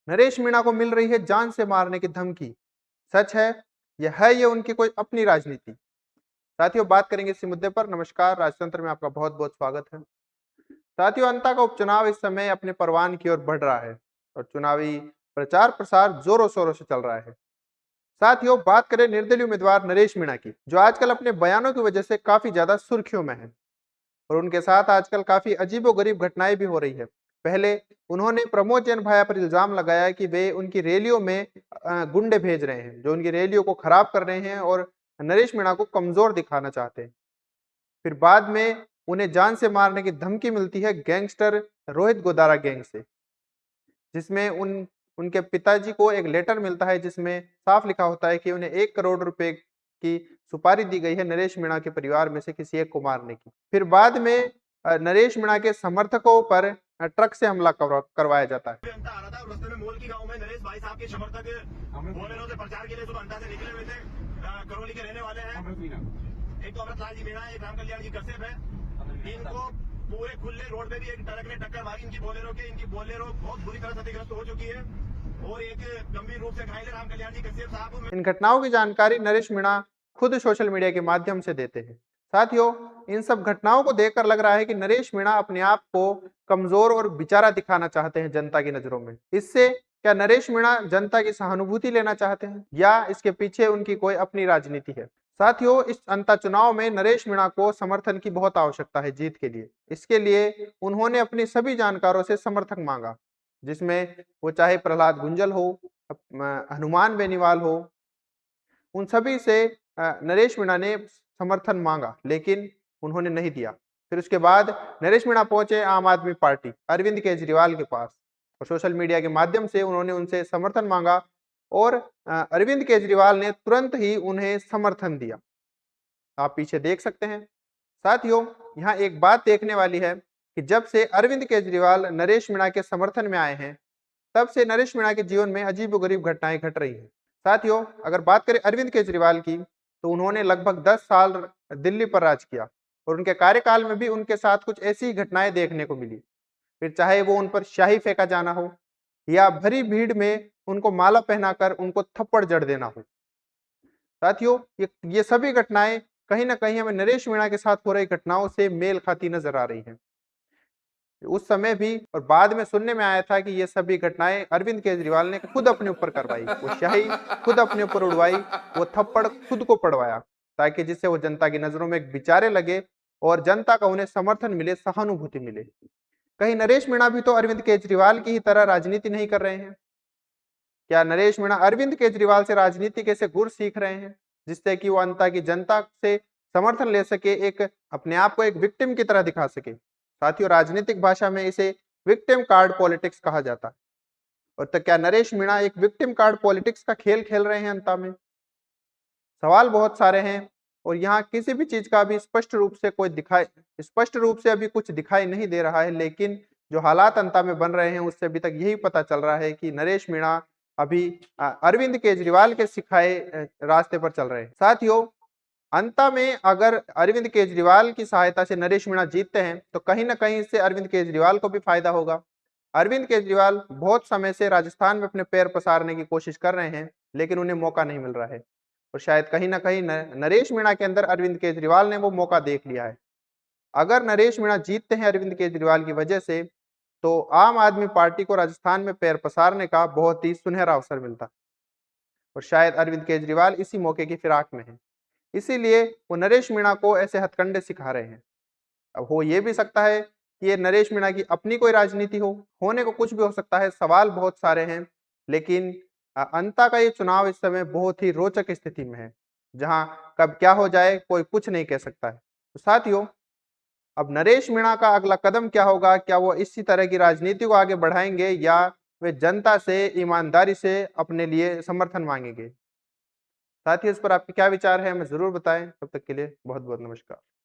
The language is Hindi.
नरेश मीणा को मिल रही है जान से मारने की धमकी। सच है यह है ये उनकी कोई अपनी राजनीति? साथियों, बात करेंगे इसी मुद्दे पर। नमस्कार, राजतंत्र में आपका बहुत बहुत स्वागत है। साथियों, अंता का उपचुनाव इस समय अपने परवान की ओर बढ़ रहा है और चुनावी प्रचार प्रसार जोरों शोरों से चल रहा है। साथियों, बात करें निर्दलीय उम्मीदवार नरेश मीणा की, जो आजकल अपने बयानों की वजह से काफी ज्यादा सुर्खियों में है और उनके साथ आजकल काफी अजीबोगरीब घटनाएं भी हो रही है। पहले उन्होंने प्रमोद जैन भाया पर इल्जाम लगाया कि वे उनकी रैलियों में गुंडे भेज रहे हैं, जो उनकी रैलियों को खराब कर रहे हैं और नरेश मीणा को कमजोर दिखाना चाहते हैं। फिर बाद में उन्हें जान से मारने की धमकी मिलती है गैंगस्टर रोहित गोदारा गैंग से, जिसमें उनके पिताजी को एक लेटर मिलता है जिसमें साफ लिखा होता है कि उन्हें 1 करोड़ रुपए की सुपारी दी गई है नरेश मीणा के परिवार में से किसी एक को मारने की। फिर बाद में नरेश मीणा के समर्थकों पर ट्रक से हमला करवाया जाता है। रास्ते में मोल की गांव में नरेश भाई साहब के समर्थक बोलेरो से प्रचार के लिए सुबह अंता से निकले हुए थे। करौली के रहने वाले हैं। एक तो अमृतलाल जी मीणा, एक राम कल्याण जी कश्यप है। इनको पूरे खुले रोड पे भी एक ट्रक ने टक्कर मारी इनकी बोलेरो बहुत बुरी तरह क्षतिग्रस्त हो चुकी है और एक गंभीर रूप से घायल है राम कल्याण जी कश्यप साहब। इन घटनाओं की जानकारी नरेश मीणा खुद सोशल मीडिया के माध्यम से देते हैं। साथियों, इन सब घटनाओं को देखकर लग रहा है कि नरेश मीणा अपने आप को कमजोर और बेचारा दिखाना चाहते हैं जनता की नजरों में। इससे क्या नरेश मीणा जनता की सहानुभूति लेना चाहते हैं या इसके पीछे उनकी कोई अपनी राजनीति है? साथियों, इस अंता चुनाव में नरेश मीणा को समर्थन की बहुत आवश्यकता है जीत के लिए। इसके लिए उन्होंने अपने सभी जानकारों से समर्थन मांगा, जिसमें वो चाहे प्रहलाद गुंजल हो, हनुमान बेनीवाल हो, उन सभी से नरेश मीणा ने समर्थन मांगा, लेकिन उन्होंने नहीं दिया। फिर उसके बाद नरेश मीणा पहुंचे आम आदमी पार्टी अरविंद केजरीवाल के पास और सोशल मीडिया के माध्यम से उन्होंने उनसे समर्थन मांगा और अरविंद केजरीवाल ने तुरंत ही उन्हें समर्थन दिया। आप पीछे देख सकते हैं। साथियों, यहाँ एक बात देखने वाली है कि जब से अरविंद केजरीवाल नरेश मीणा के समर्थन में आए हैं, तब से नरेश मीणा के जीवन में अजीबोगरीब घटनाएं घट रही हैं। साथियों, अगर बात करें अरविंद केजरीवाल की, तो उन्होंने लगभग 10 साल दिल्ली पर राज किया और उनके कार्यकाल में भी उनके साथ कुछ ऐसी घटनाएं देखने को मिली। फिर चाहे वो उन पर स्याही फेंका जाना हो या भरी भीड़ में उनको माला पहनाकर उनको थप्पड़ जड़ देना हो। साथियों, ये सभी घटनाएं कहीं ना कहीं हमें नरेश मीणा के साथ हो रही घटनाओं से मेल खाती नजर आ रही हैं। उस समय भी और बाद में सुनने में आया था कि ये सभी घटनाएं अरविंद केजरीवाल ने खुद अपने ऊपर करवाई, वो स्याही खुद अपने ऊपर उड़वाई, वो थप्पड़ खुद को पड़वाया, ताकि जिससे वो जनता की नजरों में एक बेचारे लगे और जनता का उन्हें समर्थन मिले, सहानुभूति मिले। कहीं नरेश मीणा भी तो अरविंद केजरीवाल की ही तरह राजनीति नहीं कर रहे हैं? क्या नरेश मीणा अरविंद केजरीवाल से राजनीति कैसे गुर सीख रहे हैं, जिससे कि वो अंता की जनता से समर्थन ले सके, एक अपने आप को एक विक्टिम की तरह दिखा सके? साथियों, राजनीतिक भाषा में इसे विक्टिम कार्ड पॉलिटिक्स कहा जाता है। और तो क्या नरेश मीणा एक विक्टिम कार्ड पॉलिटिक्स का खेल खेल रहे हैं अंता में? सवाल बहुत सारे हैं और यहाँ किसी भी चीज का अभी स्पष्ट रूप से अभी कुछ दिखाई नहीं दे रहा है, लेकिन जो हालात अंता में बन रहे हैं उससे अभी तक यही पता चल रहा है कि नरेश मीणा अभी अरविंद केजरीवाल के सिखाए रास्ते पर चल रहे हैं। साथियों, अंता में अगर अरविंद केजरीवाल की सहायता से नरेश मीणा जीतते हैं तो कहीं ना कहीं इससे अरविंद केजरीवाल को भी फायदा होगा। अरविंद केजरीवाल बहुत समय से राजस्थान में अपने पैर पसारने की कोशिश कर रहे हैं, लेकिन उन्हें मौका नहीं मिल रहा है और शायद कहीं ना कहीं नरेश मीणा के अंदर अरविंद केजरीवाल ने वो मौका देख लिया है। अगर नरेश मीणा जीतते हैं अरविंद केजरीवाल की वजह से, तो आम आदमी पार्टी को राजस्थान में पैर पसारने का बहुत ही सुनहरा अवसर मिलता है और शायद अरविंद केजरीवाल इसी मौके की फिराक में है। इसीलिए वो नरेश मीणा को ऐसे हथकंडे सिखा रहे हैं। अब हो ये भी सकता है कि ये नरेश मीणा की अपनी कोई राजनीति हो, होने को कुछ भी हो सकता है, सवाल बहुत सारे हैं। लेकिन अंता का ये चुनाव इस समय बहुत ही रोचक स्थिति में है, जहां कब क्या हो जाए कोई कुछ नहीं कह सकता है। तो साथियों, अब नरेश मीणा का अगला कदम क्या होगा? क्या वो इसी तरह की राजनीति को आगे बढ़ाएंगे या वे जनता से ईमानदारी से अपने लिए समर्थन मांगेंगे? साथियों, इस पर आपके क्या विचार है हमें जरूर बताएं। तब तक के लिए बहुत बहुत नमस्कार।